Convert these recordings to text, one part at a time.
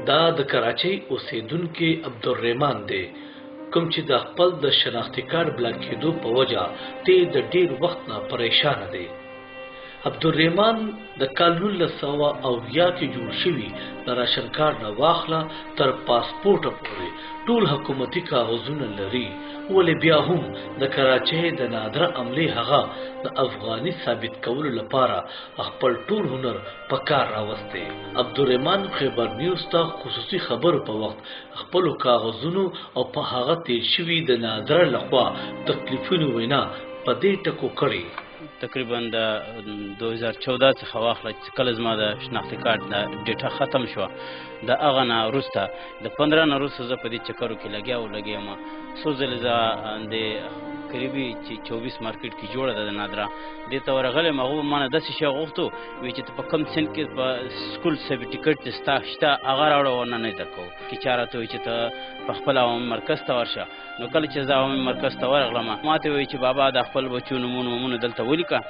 دا د کراچۍ اوسیدونکي عبدالرحمن دی، کوم چې د خپل د شناختي کارت بلاک کېدو په وجه د ډېر وخت نه پریشانه دی. عبدالرحمن د کال 1990 کې جوړ شوي د راشن کارت نه واخله تر پاسپورټه پورې ټول حکومتي کاغذونه لري، ولې بیا هم د کراچۍ د نادره عملې هغه د افغاني ثابت کولو لپاره خپل ټول هنر په کار راوستی. عبدالرحمن خیبر نیوز ته خصوصي خبرو په وخت خپلو کاغذونو او په هغه تیر شوي د نادره لخوا تکلیفونو وینا په دې ټکو کړې. تقریبا د 2014 څخه واخله چې کله زما د شناختي کارت د ډیټا ختم شوه، د هغه نه وروسته د 15 نه وروسته زه په دې چکرو کې لګیا یم. څو ځلې زه د قریبي چې 24 مارکیټ کې جوړه ده د نادره دې ته ورغلم. هغه ما نه داسې شی غوښتو وایي چې ته په کوم سن کې په سکول سرټیفیکټ چې ستا شته هغه راوړه، ورنه نه درکوو. که چا راته وایي چې ته په خپل عوامي مرکز ته ورشه. نو کله چې زه عوامي مرکز ته ورغلم ما ته وایي چې بابا د خپل بچو نومونه دلته ولیکه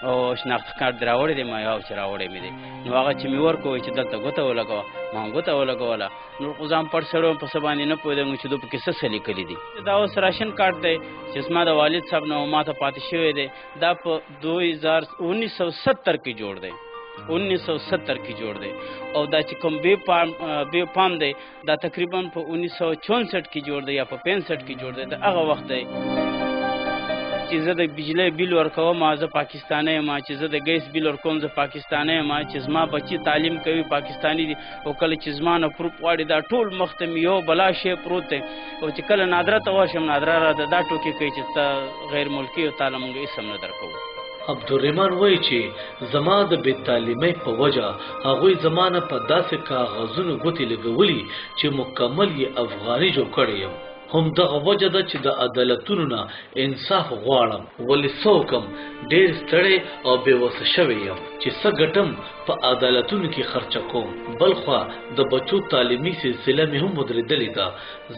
او شناختي کارت دې راوړی دی. ما یو چې راوړی مې دی. نو هغه چې مې ورکړو وایي چې دلته ګوته ولګوه. ما هم ګوته ولګوله. نور خو ځان پټ سړی وم، په څه باندې نه پوهېدم چې دوی پکې څه لیکلي دي. دا اوس راشن کارت دی چې زما د والد صاحب نه ما ته پاتې شوی دی. دا په 1970 کې جوړ دی. 1970 کې جوړ دی او دا چې کوم بے پام دی دا تقریبا په 1964 کې جوړ دی یا په 65 کې جوړ دی. د هغه وخت دی چې زه د بجلی بیل ورکوم زه پاکستانی یم، چې زه د ګیس بیل ورکوم زه پاکستانی یم، چې زما بچي تعلیم کوي پاکستانی دي. او کله چې زما نه پروف غواړي دا ټول مخ ته مې یو بلا شی پروت دی. او چې کله نادره ته ورشم نادره راته دا ټوکې کوي چې ته غیر ملکي یو، تاله موږ اسم نه درکوو. عبدالرحمن وایي چې زما د بې تعلیمۍ په وجه هغوی زما نه په داسې کاغذونو ګوتې لګولي چې مکمل یې افغاني جوړ کړی یم. همدغه وجه ده چې د عدالتونو نه انصاف غواړم، ولې څه وکړم ډېر ستړی او بېوسه شوی یم چې څه ګټم په عدالتونو کې خرچه کوم. بلخوا د بچو تعلیمي سلسله مې هم ودرېدلې ده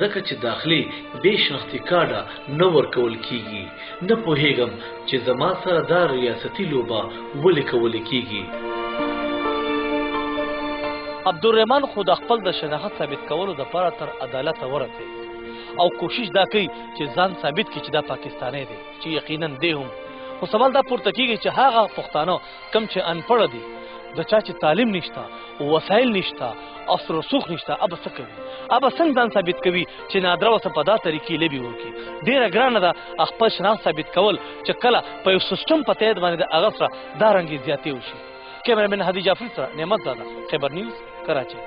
ځکه چې داخلي بې شناختي کارډه نه ورکول کېږي. نه پوهېږم چې زما سره دا ریاستي لوبه ولې کولی کېږي. عبدالرحمن خو د خپل د شناخت ثابت کولو دپاره تر عدالته ورسېد او کوشش دا کوي چې ځان ثابت کړي چې دا پاکستانی دی، چې یقینا دی هم. خو سوال دا پورته کېږي چې هغه پښتانه کم چې انپړه دي، د چا چې تعلیم نشته، وسایل نشته، اثر رسوخ نشته، ابه څه کوي؟ ابه څنګه ځان ثابت کوي چې نادره ورته په دا طریقې لبې وکړي؟ ډېره ګرانه ده خپل شناخت ثابت کول چې کله په یو سیسټم په تایید باندې د هغه سره دا رنګې زیاتې وشي. کیمرامین هادي جعفري سره نعمت زاده، خیبر نیوز، کراچۍ.